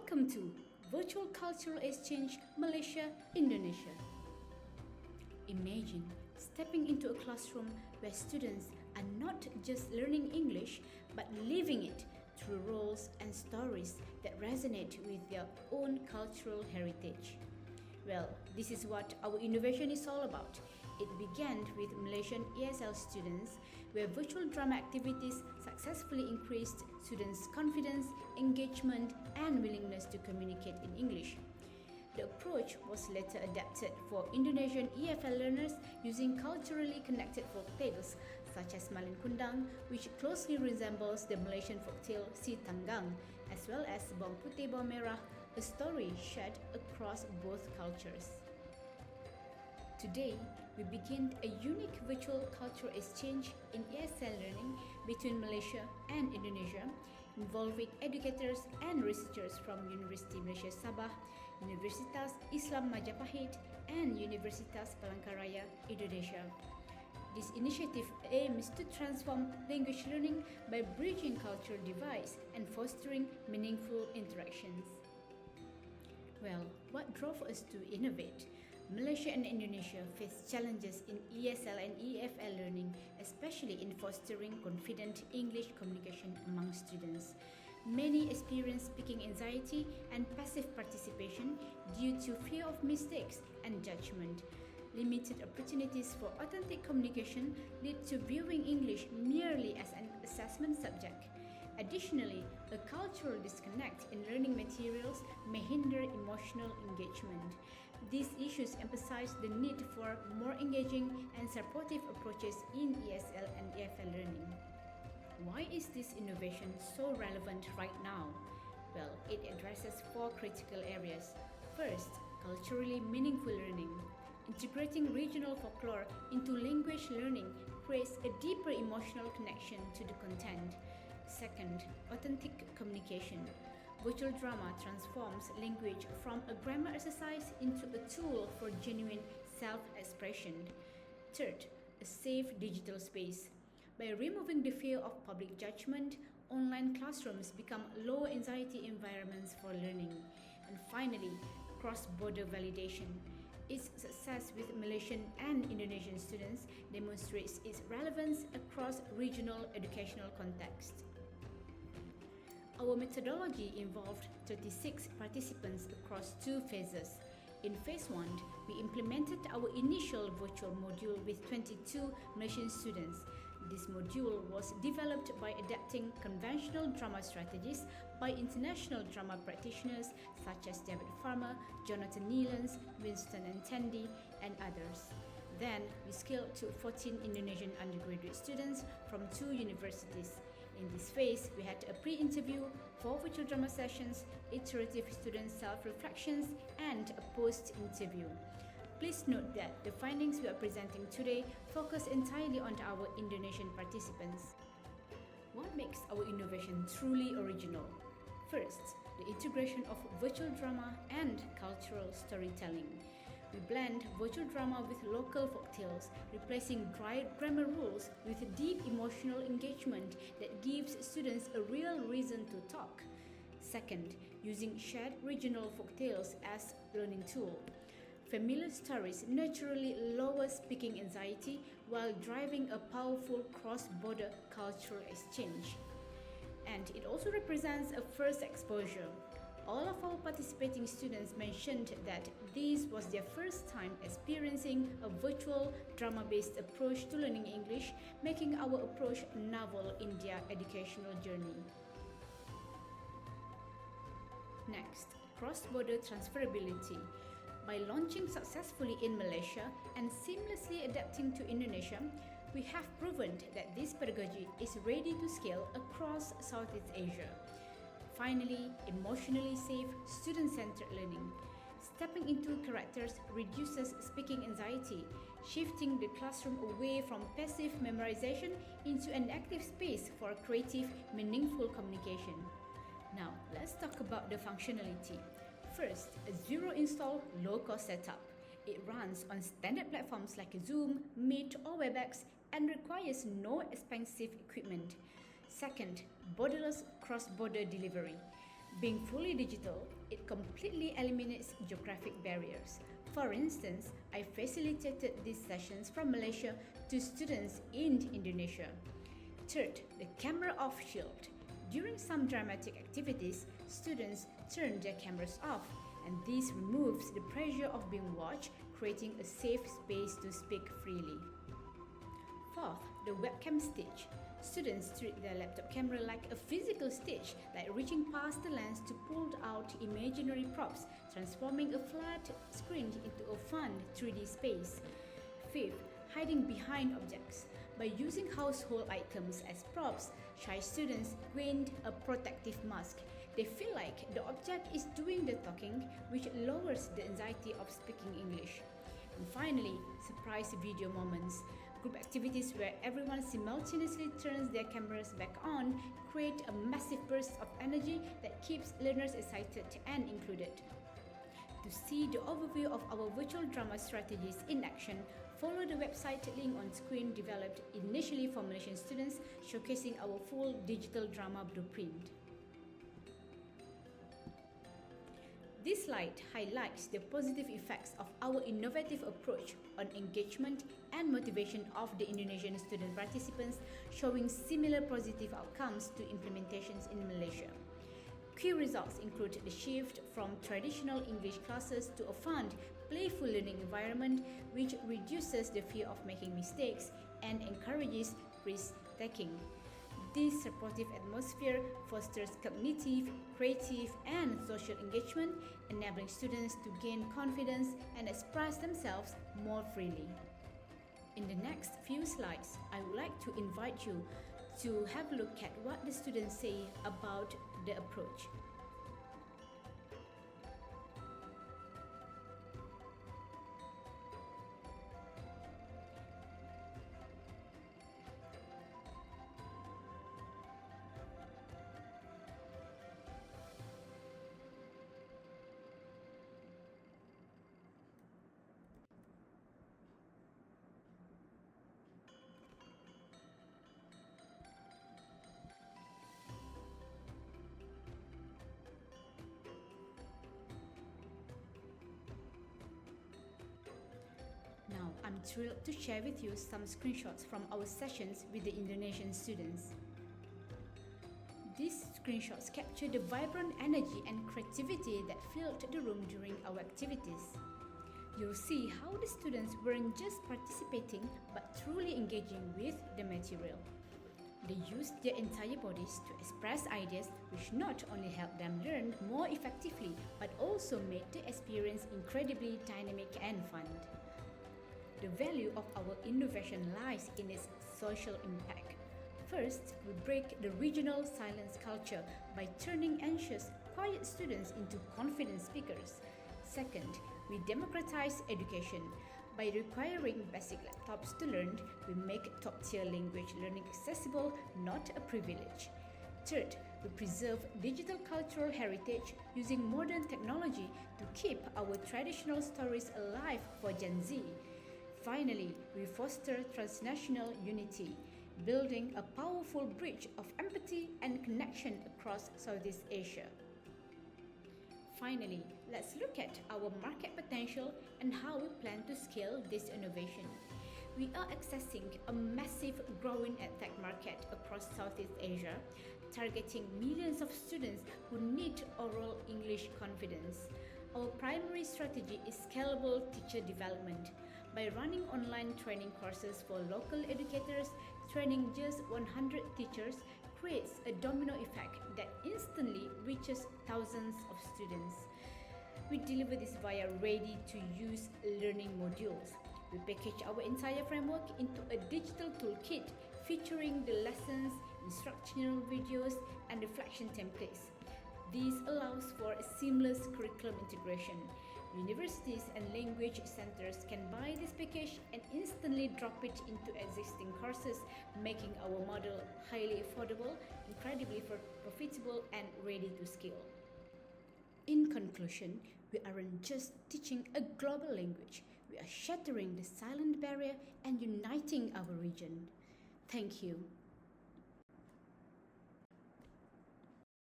Welcome to Virtual Cultural Exchange Malaysia Indonesia. Imagine stepping into a classroom where students are not just learning English but living it through roles and stories that resonate with their own cultural heritage. Well, this is what our innovation is all about. It began with Malaysian ESL students, where virtual drama activities successfully increased students' confidence, engagement, and willingness to communicate in English. The approach was later adapted for Indonesian EFL learners using culturally connected folk tales such as Malin Kundang, which closely resembles the Malaysian folktale Si Tanggang, as well as Bawang Putih Bawang Merah, a story shared across both cultures. Today, we begin a unique virtual cultural exchange in ESL learning between Malaysia and Indonesia, involving educators and researchers from Universiti Malaysia Sabah, Universitas Islam Majapahit, and Universitas Palangkaraya, Indonesia. This initiative aims to transform language learning by bridging cultural divides and fostering meaningful interactions. Well, what drove us to innovate? Malaysia and Indonesia face challenges in ESL and EFL learning, especially in fostering confident English communication among students. Many experience speaking anxiety and passive participation due to fear of mistakes and judgment. Limited opportunities for authentic communication lead to viewing English merely as an assessment subject. Additionally, a cultural disconnect in learning materials may hinder emotional engagement. These issues emphasize the need for more engaging and supportive approaches in ESL and EFL learning. Why is this innovation so relevant right now? Well, it addresses 4 critical areas. First, culturally meaningful learning. Integrating regional folklore into language learning creates a deeper emotional connection to the content. Second, authentic communication. Virtual drama transforms language from a grammar exercise into a tool for genuine self-expression. Third, a safe digital space. By removing the fear of public judgment, online classrooms become low-anxiety environments for learning. And finally, cross-border validation. Its success with Malaysian and Indonesian students demonstrates its relevance across regional educational contexts. Our methodology involved 36 participants across 2 phases. In phase 1, we implemented our initial virtual module with 22 Malaysian students. This module was developed by adapting conventional drama strategies by international drama practitioners such as David Farmer, Jonathan Nealance, Winston and Tandy, and others. Then, we scaled to 14 Indonesian undergraduate students from 2 universities. In this phase, we had a pre-interview, 4 virtual drama sessions, iterative student self-reflections, and a post-interview. Please note that the findings we are presenting today focus entirely on our Indonesian participants. What makes our innovation truly original? First, the integration of virtual drama and cultural storytelling. We blend virtual drama with local folktales, replacing dry grammar rules with deep emotional engagement that gives students a real reason to talk. Second, using shared regional folktales as learning tool. Familiar stories naturally lower speaking anxiety while driving a powerful cross-border cultural exchange. And it also represents a first exposure. All of our participating students mentioned that this was their first time experiencing a virtual drama-based approach to learning English, making our approach novel in their educational journey. Next, cross-border transferability. By launching successfully in Malaysia and seamlessly adapting to Indonesia, we have proven that this pedagogy is ready to scale across Southeast Asia. Finally, emotionally safe, student-centered learning. Stepping into characters reduces speaking anxiety, shifting the classroom away from passive memorization into an active space for creative, meaningful communication. Now, let's talk about the functionality. First, a zero-install, low-cost setup. It runs on standard platforms like Zoom, Meet, or WebEx and requires no expensive equipment. Second, borderless cross-border delivery. Being fully digital, it completely eliminates geographic barriers. For instance, I facilitated these sessions from Malaysia to students in Indonesia. Third, the camera off shield. During some dramatic activities, students turn their cameras off, and this removes the pressure of being watched, creating a safe space to speak freely. Fourth, the webcam stage. Students treat their laptop camera like a physical stage, like reaching past the lens to pull out imaginary props, transforming a flat screen into a fun 3D space. Fifth, hiding behind objects. By using household items as props, shy students gained a protective mask. They feel like the object is doing the talking, which lowers the anxiety of speaking English. And finally, surprise video moments. Group activities where everyone simultaneously turns their cameras back on create a massive burst of energy that keeps learners excited and included. To see the overview of our virtual drama strategies in action, follow the website link on screen, developed initially for Malaysian students, showcasing our full digital drama blueprint. This slide highlights the positive effects of our innovative approach on engagement and motivation of the Indonesian student participants, showing similar positive outcomes to implementations in Malaysia. Key results include the shift from traditional English classes to a fun, playful learning environment, which reduces the fear of making mistakes and encourages risk-taking. This supportive atmosphere fosters cognitive, creative, and social engagement, enabling students to gain confidence and express themselves more freely. In the next few slides, I would like to invite you to have a look at what the students say about the approach. Now, I'm thrilled to share with you some screenshots from our sessions with the Indonesian students. These screenshots capture the vibrant energy and creativity that filled the room during our activities. You'll see how the students weren't just participating but truly engaging with the material. They used their entire bodies to express ideas, which not only helped them learn more effectively but also made the experience incredibly dynamic and fun. The value of our innovation lies in its social impact. First, we break the regional silence culture by turning anxious, quiet students into confident speakers. Second, we democratize education. By requiring basic laptops to learn, we make top-tier language learning accessible, not a privilege. Third, we preserve digital cultural heritage using modern technology to keep our traditional stories alive for Gen Z. Finally, we foster transnational unity, building a powerful bridge of empathy and connection across Southeast Asia. Finally, let's look at our market potential and how we plan to scale this innovation. We are accessing a massive growing edtech market across Southeast Asia, targeting millions of students who need oral English confidence. Our primary strategy is scalable teacher development. By running online training courses for local educators, training just 100 teachers creates a domino effect that instantly reaches thousands of students. We deliver this via ready-to-use learning modules. We package our entire framework into a digital toolkit featuring the lessons, instructional videos, and reflection templates. This allows for a seamless curriculum integration. Universities and language centers can buy this package and instantly drop it into existing courses, making our model highly affordable, incredibly profitable, and ready to scale. In conclusion, we aren't just teaching a global language, we are shattering the silent barrier and uniting our region. Thank you.